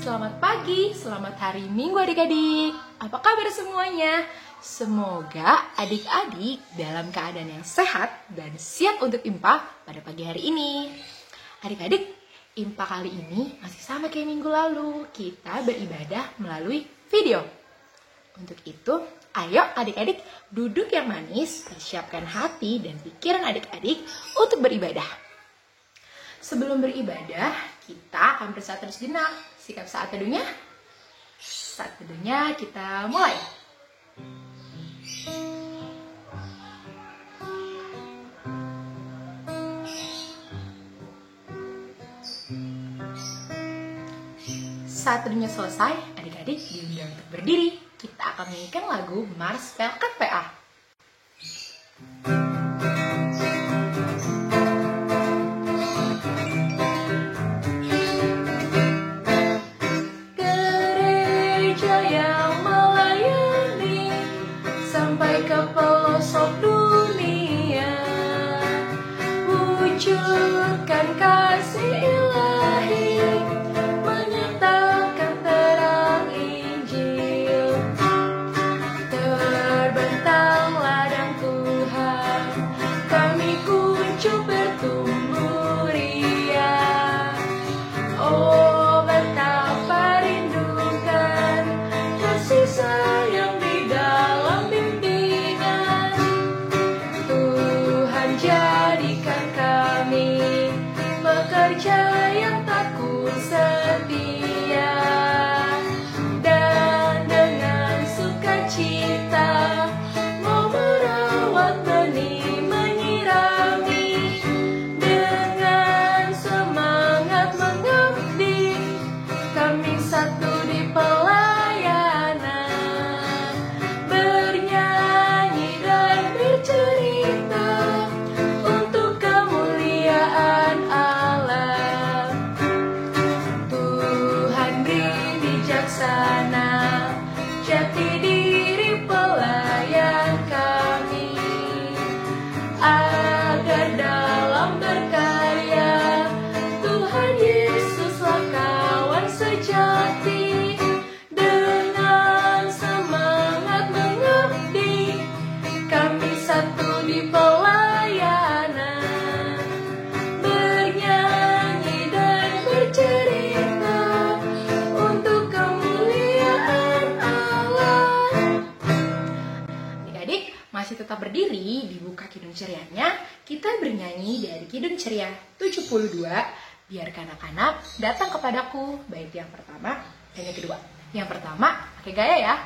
Selamat pagi, selamat hari Minggu adik-adik. Apa kabar semuanya? Semoga adik-adik dalam keadaan yang sehat dan siap untuk IMPA pada pagi hari ini. Adik-adik, IMPA kali ini masih sama kayak minggu lalu. Kita beribadah melalui video. Untuk itu, ayo adik-adik duduk yang manis, persiapkan hati dan pikiran adik-adik untuk beribadah. Sebelum beribadah, kita akan bersatu sejenak. Sikap saat teduhnya. Saat teduhnya kita mulai. Saat teduhnya selesai, adik-adik diundang untuk berdiri. Kita akan menyanyikan lagu Mars Velvet PA. Wujudkan kasih ilahi, menyatakan terang Injil. Terbentang ladang Tuhan, kami kunjung bertumbuh riang. Oh, betapa rindukan kasih sayang di dalam bimbingan. Tuhan jadikan kami pekerja yang takut setia, dan dengan sukacita mau merawat benih, menyirami, dengan semangat mengabdi, kami satu di pelayanan, bernyanyi dan bercerita untuk kemuliaan Allah. Tuhan beri bijaksana, jati diri pelayan kami, agar dalam berkarya Tuhan Yesuslah kawan sejati. Dengan semangat mengabdi, kami satu di pelayanan, bernyanyi dan bercerita untuk kemuliaan Allah. Adik-adik masih tetap berdiri, dibuka Kidung Cerianya. Kita bernyanyi dari Kidung Ceria 72, Biarkan anak-anak datang kepadaku, bait yang pertama dan yang kedua. Yang pertama pakai gaya ya.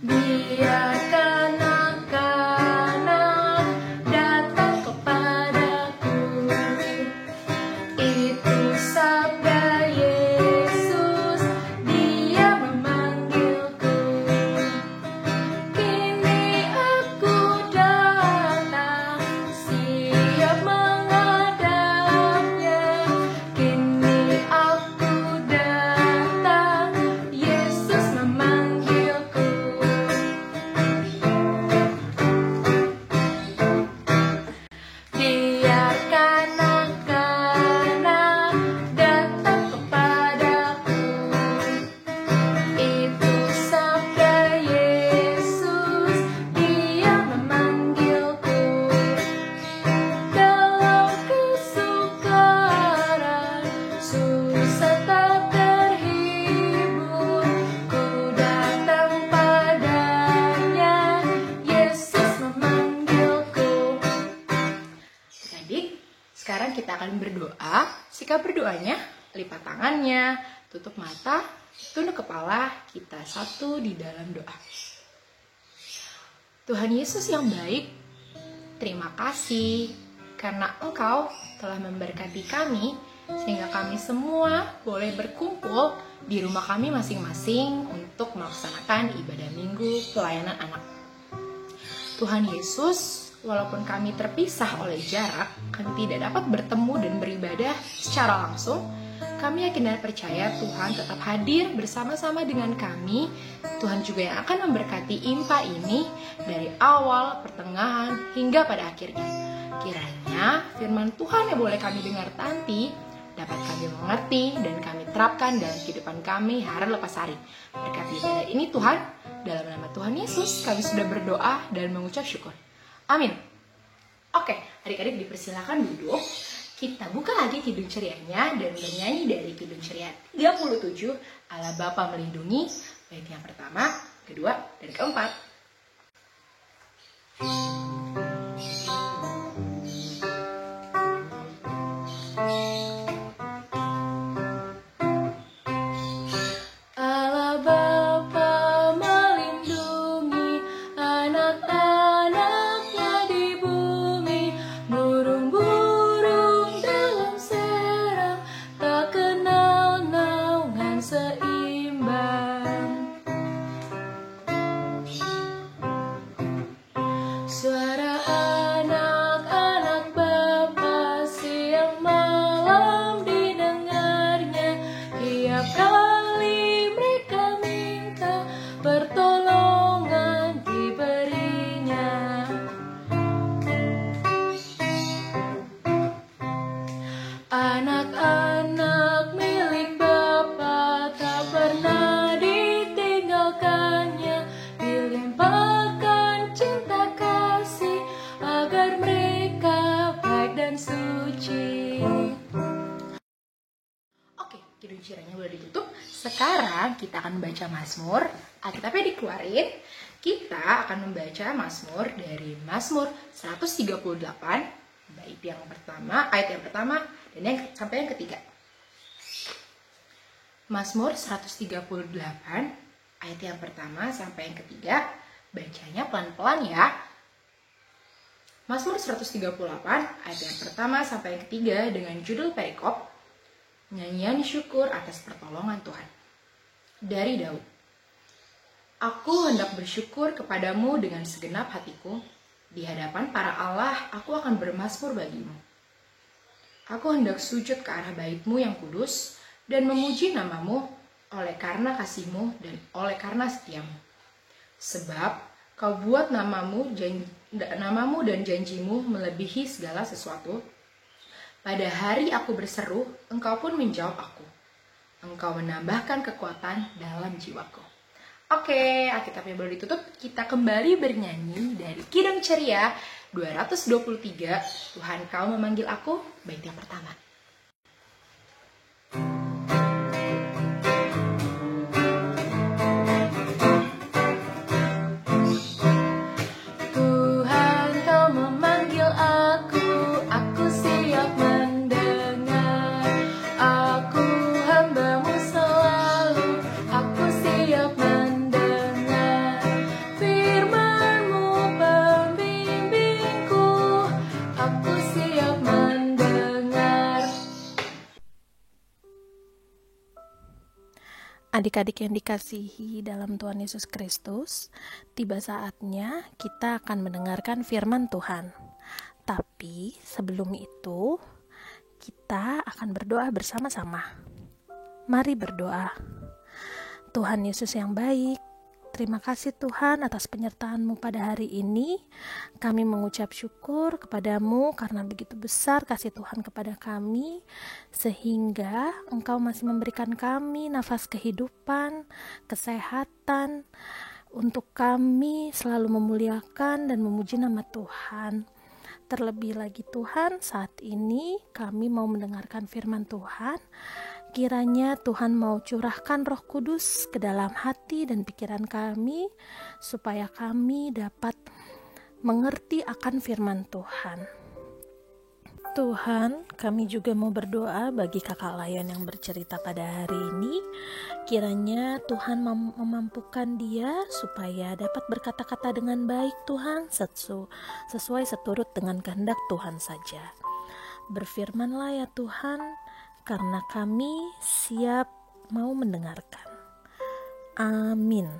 Biarkan anak-anak datang kepadaku, itu sabda Yesus, Dia memanggilku. Kini aku datang, siap menghadapnya. Kini aku datang, Yesus memanggilku. Biarkan anak-anak datang kepadaku, itu sabda Yesus, Dia memanggilku. Dalam kesukaran, susah tak terhibur, ku datang padanya, Yesus memanggilku. Adik, sekarang kita akan berdoa. Sikap berdoanya, lipat tangannya, tutup mata, tunduk kepala, kita satu di dalam doa. Tuhan Yesus yang baik, terima kasih karena Engkau telah memberkati kami sehingga kami semua boleh berkumpul di rumah kami masing-masing untuk melaksanakan ibadah minggu pelayanan anak. Tuhan Yesus, walaupun kami terpisah oleh jarak, kami tidak dapat bertemu dan beribadah secara langsung, Kami yakin dan percaya Tuhan tetap hadir bersama-sama dengan kami. Tuhan juga yang akan memberkati IMPA ini dari awal, pertengahan, hingga pada akhirnya. Kiranya firman Tuhan yang boleh kami dengar nanti dapat kami mengerti dan kami terapkan dalam kehidupan kami hari lepas hari. Berkati ibadah ini Tuhan, dalam nama Tuhan Yesus kami sudah berdoa dan mengucap syukur. Amin. Oke, adik-adik dipersilakan duduk. Kita buka lagi Kidung Cerianya dan bernyanyi dari Kidung Ceria 37, Allah Bapa Melindungi, bait yang pertama, kedua, dan keempat. Anak-anak milik Bapa tak pernah ditinggalkannya, dilimpahkan cinta kasih agar mereka baik dan suci. Oke, Kidung Ciranya udah ditutup. Sekarang kita akan membaca Mazmur. Alkitabnya dikeluarin. Kita akan membaca Mazmur dari Mazmur 138 bait yang pertama, ayat yang pertama dan sampai yang ketiga. Mazmur 138 ayat yang pertama sampai yang ketiga. Bacanya pelan-pelan ya. Mazmur 138 ayat yang pertama sampai yang ketiga dengan judul perikop Nyanyian syukur atas pertolongan Tuhan. Dari Daud. Aku hendak bersyukur kepadamu dengan segenap hatiku. Di hadapan para Allah aku akan bermazmur bagimu. Aku hendak sujud ke arah bait-Mu yang kudus dan memuji namamu oleh karena kasih-Mu dan oleh karena setia-Mu. Sebab kau buat namamu dan janji-Mu melebihi segala sesuatu. Pada hari aku berseru, Engkau pun menjawab aku. Engkau menambahkan kekuatan dalam jiwaku. Oke, Alkitabnya baru ditutup. Kita kembali bernyanyi dari Kidung Ceria 223, Tuhan Kau Memanggil Aku, bait yang pertama. Tuhan Kau memanggil aku siap mendengar. Aku hamba-Mu selalu, aku siap mendengar. Firman-Mu pembimbingku, aku siap mendengar. Adik-adik yang dikasihi dalam Tuhan Yesus Kristus, tiba saatnya kita akan mendengarkan firman Tuhan. Tapi sebelum itu, kita akan berdoa bersama-sama. Mari berdoa. Tuhan Yesus yang baik, terima kasih Tuhan atas penyertaan-Mu pada hari ini. Kami mengucap syukur kepadamu karena begitu besar kasih Tuhan kepada kami, sehingga Engkau masih memberikan kami nafas kehidupan, kesehatan, untuk kami selalu memuliakan dan memuji nama Tuhan. Terlebih lagi Tuhan, saat ini kami mau mendengarkan firman Tuhan. Kiranya Tuhan mau curahkan Roh Kudus ke dalam hati dan pikiran kami, supaya kami dapat mengerti akan firman Tuhan. Tuhan, kami juga mau berdoa bagi kakak Layan yang bercerita pada hari ini. Kiranya Tuhan memampukan dia supaya dapat berkata-kata dengan baik Tuhan, sesuai seturut dengan kehendak Tuhan saja. Berfirmanlah ya Tuhan, karena kami siap mau mendengarkan. Amin.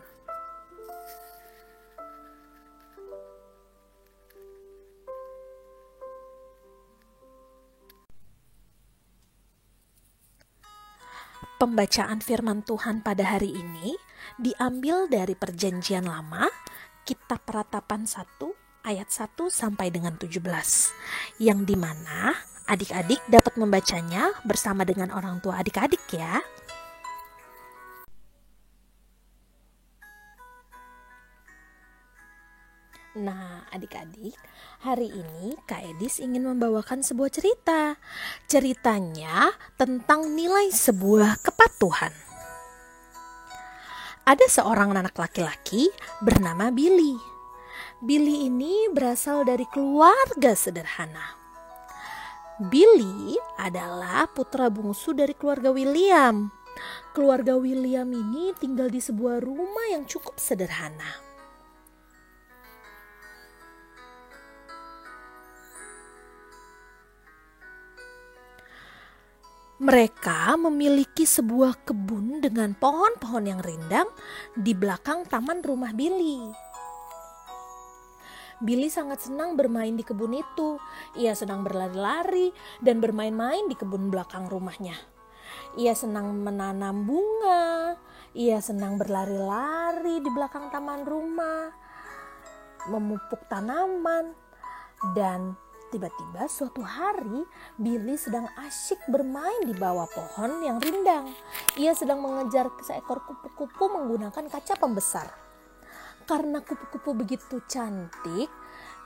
Pembacaan firman Tuhan pada hari ini diambil dari Perjanjian Lama, Kitab Peratapan 1 ayat 1 sampai dengan 17, yang dimana adik-adik dapat membacanya bersama dengan orang tua adik-adik ya. Nah, adik-adik, hari ini Kak Edis ingin membawakan sebuah cerita. Ceritanya tentang nilai sebuah kepatuhan. Ada seorang anak laki-laki bernama Billy. Billy ini berasal dari keluarga sederhana. Billy adalah putra bungsu dari keluarga William. Keluarga William ini tinggal di sebuah rumah yang cukup sederhana. Mereka memiliki sebuah kebun dengan pohon-pohon yang rindang di belakang taman rumah Billy. Billy sangat senang bermain di kebun itu. Ia senang berlari-lari dan bermain-main di kebun belakang rumahnya. Ia senang menanam bunga. Ia senang berlari-lari di belakang taman rumah, memupuk tanaman, dan tiba-tiba suatu hari Billy sedang asyik bermain di bawah pohon yang rindang. Ia sedang mengejar seekor kupu-kupu menggunakan kaca pembesar. Karena kupu-kupu begitu cantik,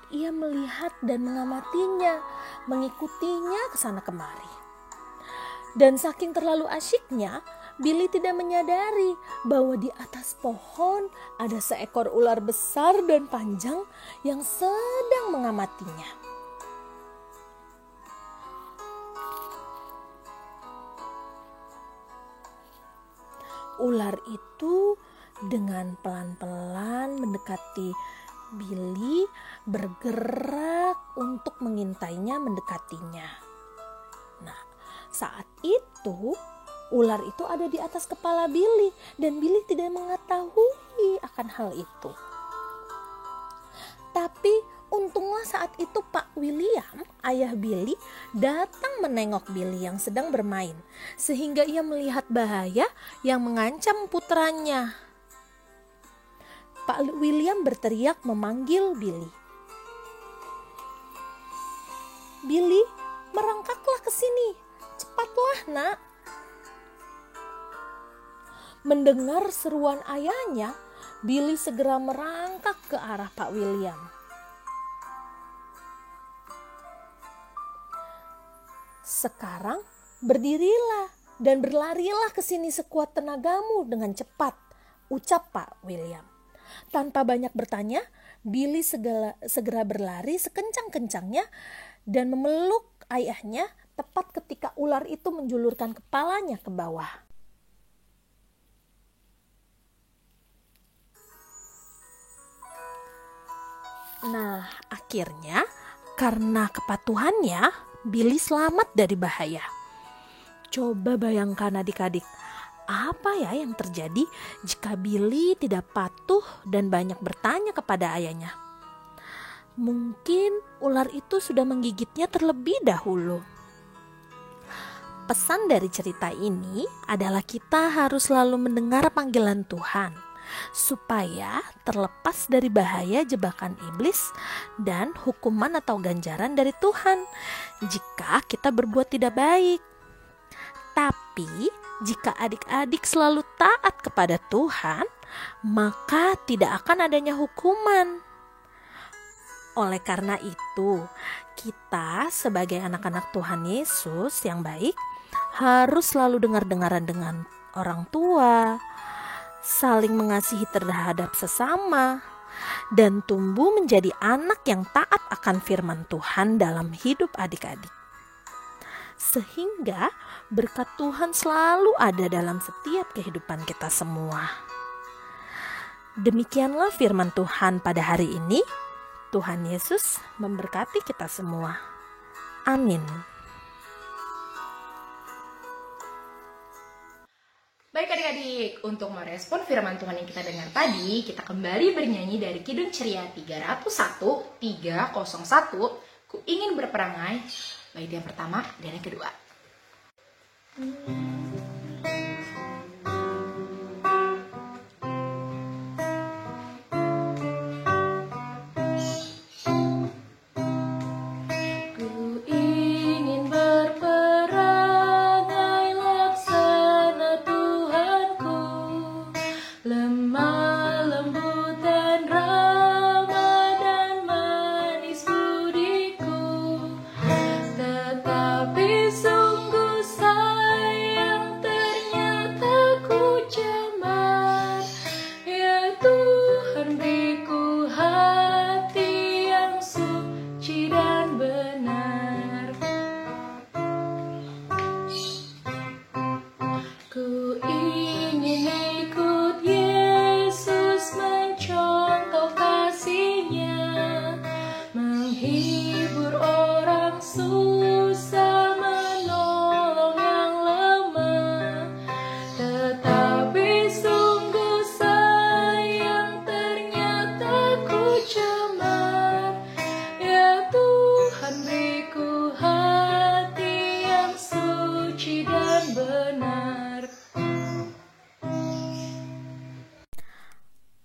ia melihat dan mengamatinya, mengikutinya ke sana kemari. Dan saking terlalu asyiknya, Billy tidak menyadari bahwa di atas pohon ada seekor ular besar dan panjang yang sedang mengamatinya. Ular itu dengan pelan-pelan mendekati Billy, bergerak untuk mengintainya mendekatinya. Nah, saat itu ular itu ada di atas kepala Billy dan Billy tidak mengetahui akan hal itu. Tapi untunglah saat itu Pak William, ayah Billy, datang menengok Billy yang sedang bermain, sehingga ia melihat bahaya yang mengancam putranya. Pak William berteriak memanggil Billy. "Billy, merangkaklah ke sini, cepatlah nak." Mendengar seruan ayahnya, Billy segera merangkak ke arah Pak William. "Sekarang berdirilah dan berlarilah ke sini sekuat tenagamu dengan cepat," ucap Pak William. Tanpa banyak bertanya, Billy segera berlari sekencang-kencangnya dan memeluk ayahnya tepat ketika ular itu menjulurkan kepalanya ke bawah. Nah, akhirnya karena kepatuhannya, Billy selamat dari bahaya. Coba bayangkan adik-adik, apa ya yang terjadi jika Billy tidak patuh dan banyak bertanya kepada ayahnya? Mungkin ular itu sudah menggigitnya terlebih dahulu. Pesan dari cerita ini adalah kita harus selalu mendengar panggilan Tuhan, supaya terlepas dari bahaya jebakan iblis dan hukuman atau ganjaran dari Tuhan jika kita berbuat tidak baik. Tapi jika adik-adik selalu taat kepada Tuhan, maka tidak akan adanya hukuman. Oleh karena itu, kita sebagai anak-anak Tuhan Yesus yang baik harus selalu dengar-dengaran dengan orang tua, saling mengasihi terhadap sesama, dan tumbuh menjadi anak yang taat akan firman Tuhan dalam hidup adik-adik. Sehingga berkat Tuhan selalu ada dalam setiap kehidupan kita semua. Demikianlah firman Tuhan pada hari ini. Tuhan Yesus memberkati kita semua. Amin. Baik adik-adik, untuk merespon firman Tuhan yang kita dengar tadi, kita kembali bernyanyi dari Kidung Ceria 301, 301, Ku Ingin Berperangai, bait yang pertama dan yang kedua.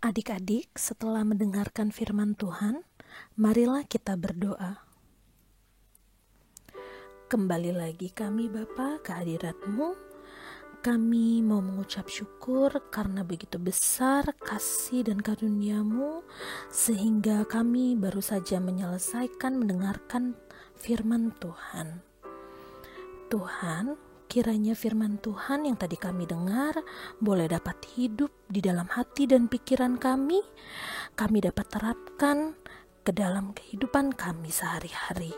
Adik-adik, setelah mendengarkan firman Tuhan, marilah kita berdoa. Kembali lagi kami Bapa ke hadirat-Mu. Kami mau mengucap syukur karena begitu besar kasih dan karunia-Mu, sehingga kami baru saja menyelesaikan mendengarkan firman Tuhan. Tuhan, kiranya firman Tuhan yang tadi kami dengar boleh dapat hidup di dalam hati dan pikiran kami dapat terapkan ke dalam kehidupan kami sehari-hari,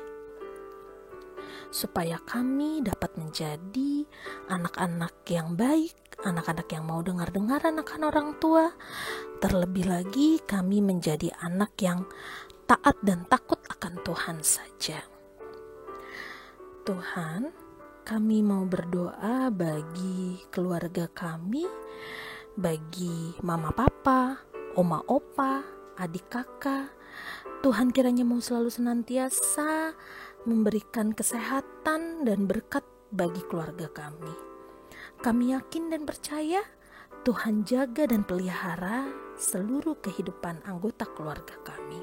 supaya kami dapat menjadi anak-anak yang baik, anak-anak yang mau dengar-dengar anak-anak orang tua. Terlebih lagi kami menjadi anak yang taat dan takut akan Tuhan saja. Tuhan, kami mau berdoa bagi keluarga kami, bagi mama papa, oma opa, adik kakak. Tuhan kiranya mau selalu senantiasa memberikan kesehatan dan berkat bagi keluarga kami. Kami yakin dan percaya Tuhan jaga dan pelihara seluruh kehidupan anggota keluarga kami.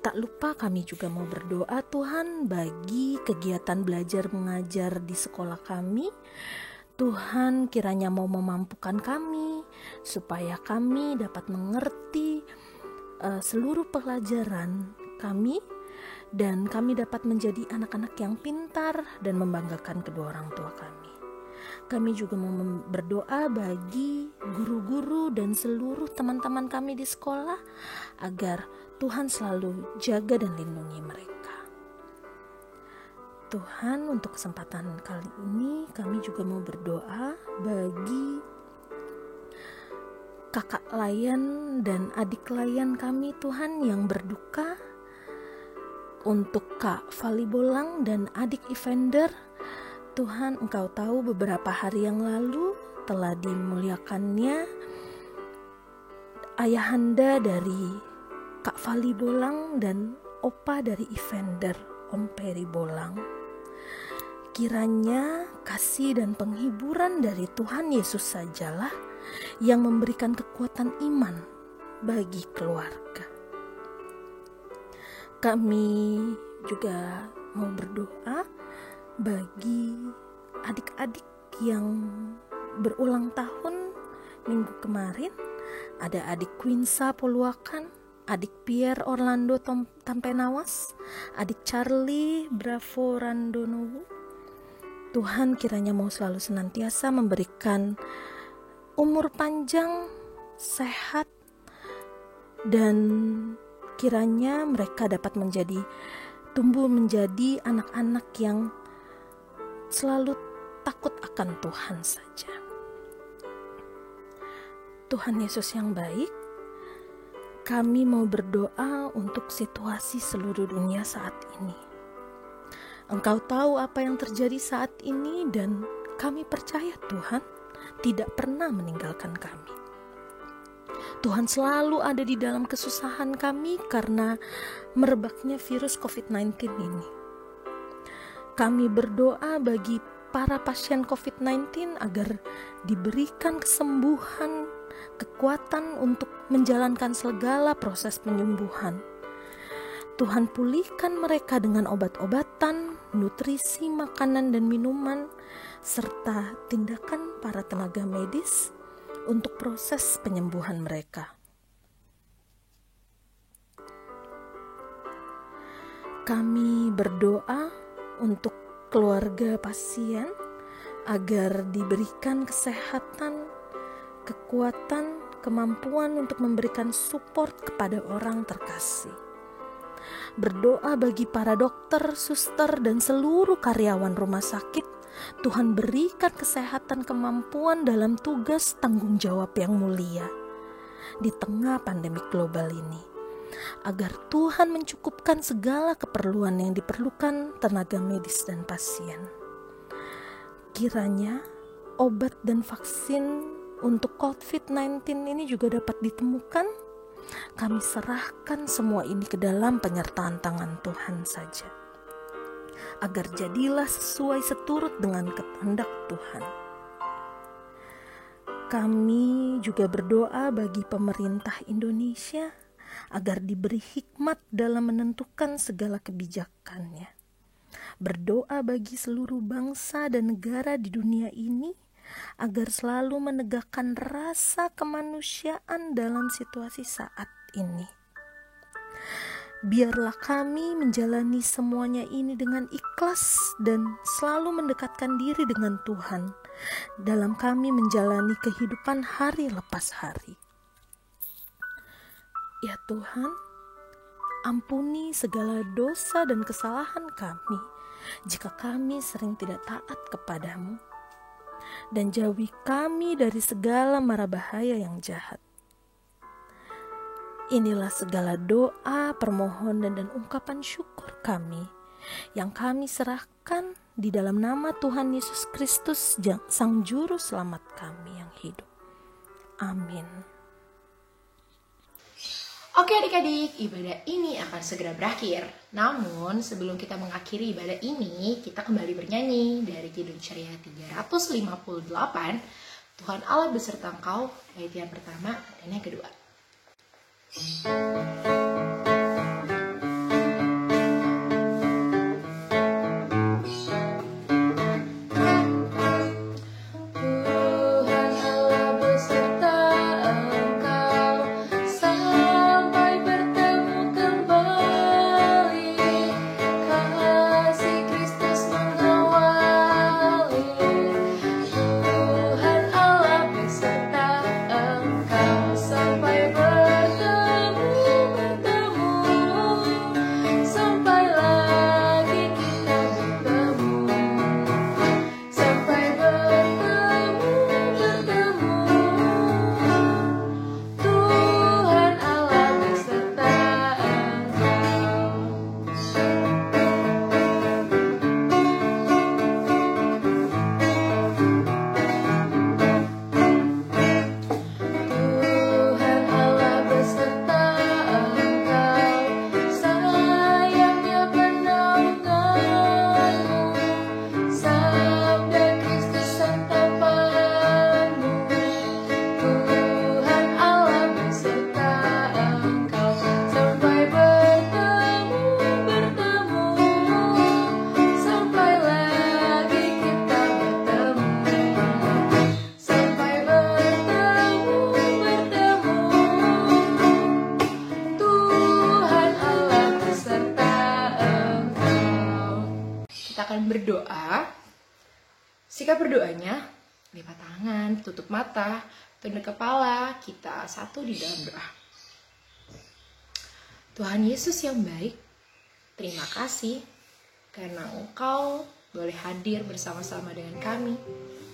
Tak lupa kami juga mau berdoa Tuhan bagi kegiatan belajar mengajar di sekolah kami. Tuhan kiranya mau memampukan kami supaya kami dapat mengerti seluruh pelajaran kami, dan kami dapat menjadi anak-anak yang pintar dan membanggakan kedua orang tua kami. Kami juga mau berdoa bagi guru-guru dan seluruh teman-teman kami di sekolah agar Tuhan selalu jaga dan lindungi mereka. Tuhan, untuk kesempatan kali ini kami juga mau berdoa bagi kakak layan dan adik layan kami Tuhan yang berduka, untuk Kak Fali Bolang dan adik Evander. Tuhan, Engkau tahu beberapa hari yang lalu telah dimuliakannya ayahanda dari Kak Fali Bolang dan opa dari Evander, Om Peri Bolang. Kiranya kasih dan penghiburan dari Tuhan Yesus sajalah yang memberikan kekuatan iman bagi keluarga. Kami juga mau berdoa bagi adik-adik yang berulang tahun minggu kemarin. Ada adik Quinsa Poluakan, adik Pierre Orlando Tampenawas, adik Charlie Bravo Randonowu. Tuhan kiranya mau selalu senantiasa memberikan umur panjang, sehat, dan kiranya mereka dapat tumbuh menjadi anak-anak yang selalu takut akan Tuhan saja. Tuhan Yesus yang baik, kami mau berdoa untuk situasi seluruh dunia saat ini. Engkau tahu apa yang terjadi saat ini, dan kami percaya Tuhan tidak pernah meninggalkan kami. Tuhan selalu ada di dalam kesusahan kami karena merebaknya virus COVID-19 ini. Kami berdoa bagi para pasien COVID-19 agar diberikan kesembuhan, kekuatan untuk menjalankan segala proses penyembuhan. Tuhan pulihkan mereka dengan obat-obatan, nutrisi, makanan dan minuman, serta tindakan para tenaga medis untuk proses penyembuhan mereka. Kami berdoa untuk keluarga pasien agar diberikan kesehatan, kekuatan, kemampuan untuk memberikan support kepada orang terkasih. Berdoa bagi para dokter, suster, dan seluruh karyawan rumah sakit. Tuhan berikan kesehatan, kemampuan dalam tugas tanggung jawab yang mulia di tengah pandemi global ini, agar Tuhan mencukupkan segala keperluan yang diperlukan tenaga medis dan pasien. Kiranya obat dan vaksin untuk COVID-19 ini juga dapat ditemukan. Kami serahkan semua ini ke dalam penyertaan tangan Tuhan saja, agar jadilah sesuai seturut dengan kehendak Tuhan. Kami juga berdoa bagi pemerintah Indonesia agar diberi hikmat dalam menentukan segala kebijakannya. Berdoa bagi seluruh bangsa dan negara di dunia ini agar selalu menegakkan rasa kemanusiaan dalam situasi saat ini. Biarlah kami menjalani semuanya ini dengan ikhlas dan selalu mendekatkan diri dengan Tuhan dalam kami menjalani kehidupan hari lepas hari. Ya Tuhan, ampuni segala dosa dan kesalahan kami jika kami sering tidak taat kepadamu, dan jauhi kami dari segala mara bahaya yang jahat. Inilah segala doa, permohonan, dan ungkapan syukur kami yang kami serahkan di dalam nama Tuhan Yesus Kristus, Sang Juru Selamat kami yang hidup. Amin. Oke adik-adik, ibadah ini akan segera berakhir. Namun sebelum kita mengakhiri ibadah ini, kita kembali bernyanyi dari Kidung Ceria 358, Tuhan Allah beserta engkau, bait yang pertama dan yang kedua. Berdoa, sikap berdoanya, lipat tangan, tutup mata, tunduk kepala, kita satu di dalam doa. Tuhan Yesus yang baik, terima kasih karena Engkau boleh hadir bersama-sama dengan kami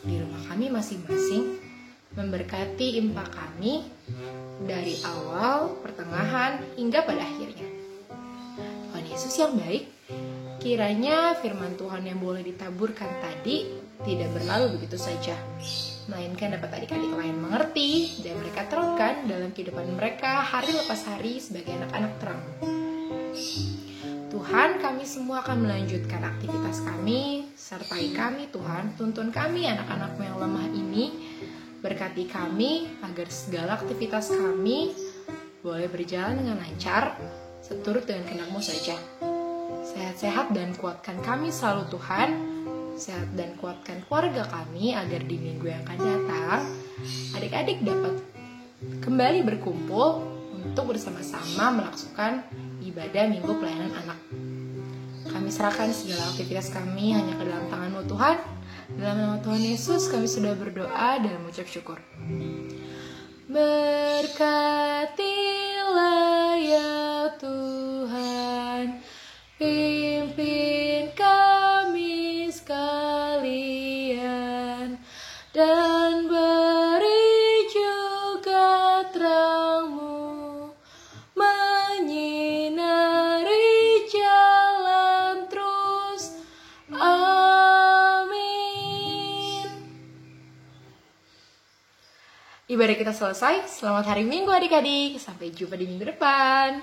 di rumah kami masing-masing, memberkati impak kami dari awal, pertengahan, hingga pada akhirnya. Tuhan Yesus yang baik, kiranya firman Tuhan yang boleh ditaburkan tadi tidak berlalu begitu saja, melainkan dapat adik-adik lain mengerti dan mereka terapkan dalam kehidupan mereka hari lepas hari sebagai anak-anak terang. Tuhan, kami semua akan melanjutkan aktivitas kami, sertai kami Tuhan, tuntun kami anak-anakmu yang lemah ini, berkati kami agar segala aktivitas kami boleh berjalan dengan lancar, seturut dengan kehendak-Mu saja. Sehat-sehat dan kuatkan kami selalu Tuhan. Sehat dan kuatkan keluarga kami agar di minggu yang akan datang adik-adik dapat kembali berkumpul untuk bersama-sama melakukan ibadah minggu pelayanan anak. Kami serahkan segala aktivitas kami hanya ke dalam tangan-Mu Tuhan. Dalam nama Tuhan Yesus kami sudah berdoa dan mengucap syukur. Berkatilah ya Tuhan, pimpin kami sekalian, dan beri juga terang-Mu menyinari jalan terus. Amin. Ibadah kita selesai. Selamat hari Minggu adik-adik. Sampai jumpa di minggu depan.